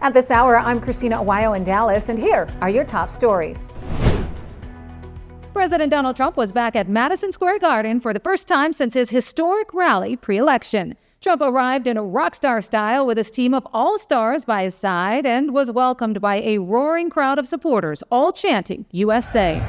At this hour, I'm Christina Aguayo in Dallas, and here are your top stories. President Donald Trump was back at Madison Square Garden for the first time since his historic rally pre-election. Trump arrived in a rock star style with his team of all-stars by his side and was welcomed by a roaring crowd of supporters, all chanting USA.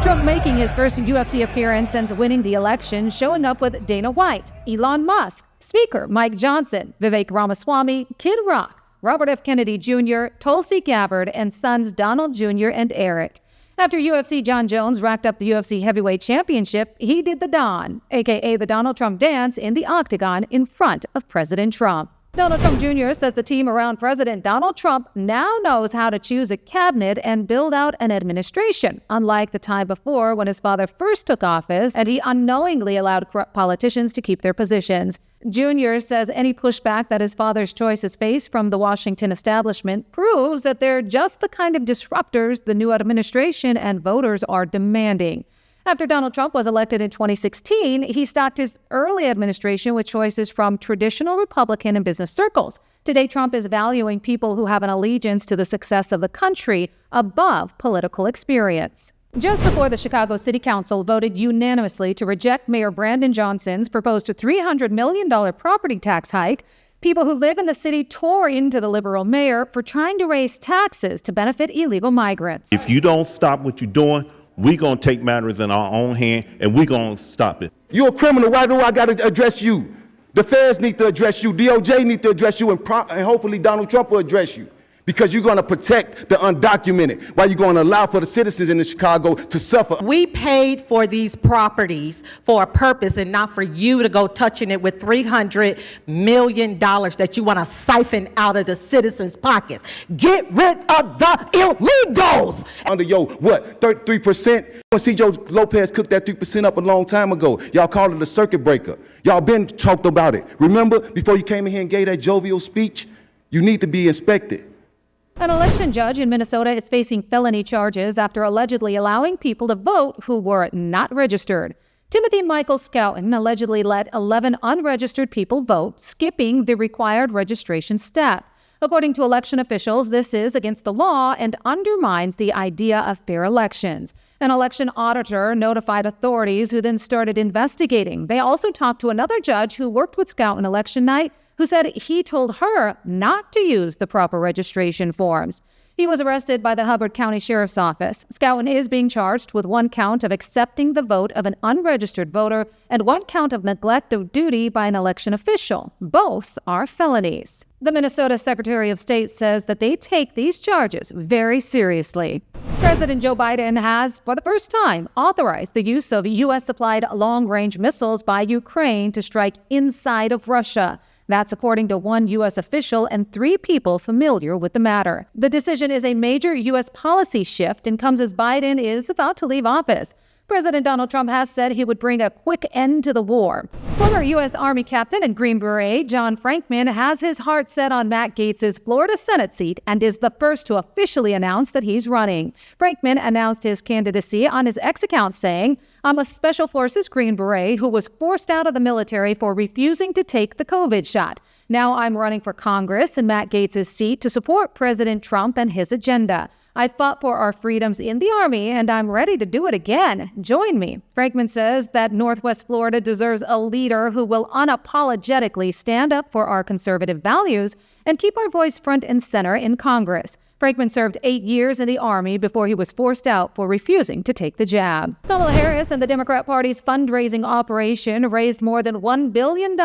Trump making his first UFC appearance since winning the election, showing up with Dana White, Elon Musk, Speaker Mike Johnson, Vivek Ramaswamy, Kid Rock, Robert F. Kennedy Jr., Tulsi Gabbard, and sons Donald Jr. and Eric. After UFC John Jones racked up the UFC Heavyweight Championship, he did the Don, aka the Donald Trump dance, in the octagon in front of President Trump. Donald Trump Jr. says the team around President Donald Trump now knows how to choose a cabinet and build out an administration, unlike the time before when his father first took office and he unknowingly allowed corrupt politicians to keep their positions. Jr. says any pushback that his father's choices face from the Washington establishment proves that they're just the kind of disruptors the new administration and voters are demanding. After Donald Trump was elected in 2016, he stocked his early administration with choices from traditional Republican and business circles. Today, Trump is valuing people who have an allegiance to the success of the country above political experience. Just before the Chicago City Council voted unanimously to reject Mayor Brandon Johnson's proposed $300 million property tax hike, people who live in the city tore into the liberal mayor for trying to raise taxes to benefit illegal migrants. If you don't stop what you're doing, we're going to take matters in our own hand, and we're going to stop it. You're a criminal. Why do I got to address you? The feds need to address you. DOJ need to address you, and hopefully Donald Trump will address you. Because you're going to protect the undocumented, while you're going to allow for the citizens in Chicago to suffer. We paid for these properties for a purpose and not for you to go touching it with $300 million that you want to siphon out of the citizens' pockets. Get rid of the illegals! Under your, 33%? C. Joe Lopez cooked that 3% up a long time ago. Y'all called it a circuit breaker. Y'all been talked about it. Remember, before you came in here and gave that jovial speech, you need to be inspected. An election judge in Minnesota is facing felony charges after allegedly allowing people to vote who were not registered. Timothy Michael Scouten allegedly let 11 unregistered people vote, skipping the required registration step. According to election officials, this is against the law and undermines the idea of fair elections. An election auditor notified authorities who then started investigating. They also talked to another judge who worked with Scouten election night, who said he told her not to use the proper registration forms. He was arrested by the Hubbard County Sheriff's Office. Scouten is being charged with 1 count of accepting the vote of an unregistered voter and 1 count of neglect of duty by an election official. Both are felonies. The Minnesota Secretary of State says that they take these charges very seriously. President Joe Biden has, for the first time, authorized the use of U.S.-supplied long-range missiles by Ukraine to strike inside of Russia. That's according to 1 U.S. official and 3 people familiar with the matter. The decision is a major U.S. policy shift and comes as Biden is about to leave office. President Donald Trump has said he would bring a quick end to the war. Former U.S. Army captain and Green Beret John Frankman has his heart set on Matt Gaetz' Florida Senate seat and is the first to officially announce that he's running. Frankman announced his candidacy on his X account saying, "I'm a Special Forces Green Beret who was forced out of the military for refusing to take the COVID shot. Now I'm running for Congress in Matt Gaetz' seat to support President Trump and his agenda. I fought for our freedoms in the Army, and I'm ready to do it again. Join me." Frankman says that Northwest Florida deserves a leader who will unapologetically stand up for our conservative values and keep our voice front and center in Congress. Frankman served 8 years in the Army before he was forced out for refusing to take the jab. Kamala Harris and the Democrat Party's fundraising operation raised more than $1 billion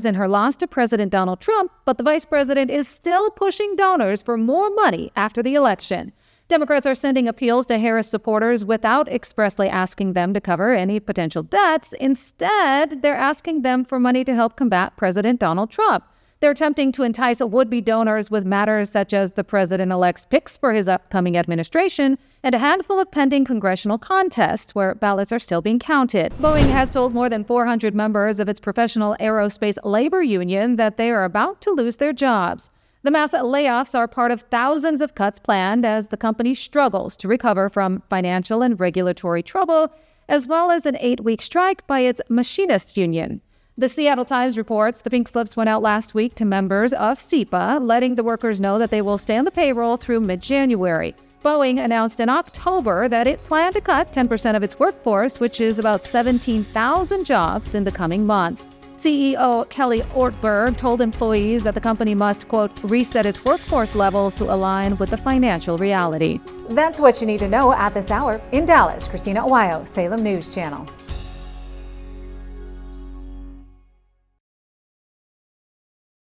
in her loss to President Donald Trump, but the vice president is still pushing donors for more money after the election. Democrats are sending appeals to Harris supporters without expressly asking them to cover any potential debts. Instead, they're asking them for money to help combat President Donald Trump. They're attempting to entice would-be donors with matters such as the president-elect's picks for his upcoming administration and a handful of pending congressional contests where ballots are still being counted. Boeing has told more than 400 members of its professional aerospace labor union that they are about to lose their jobs. The mass layoffs are part of thousands of cuts planned as the company struggles to recover from financial and regulatory trouble, as well as an 8-week strike by its machinist union. The Seattle Times reports the pink slips went out last week to members of SEPA, letting the workers know that they will stay on the payroll through mid-January. Boeing announced in October that it planned to cut 10% of its workforce, which is about 17,000 jobs in the coming months. CEO Kelly Ortberg told employees that the company must, quote, reset its workforce levels to align with the financial reality. That's what you need to know at this hour. In Dallas, Christina, Aguayo, Salem News Channel.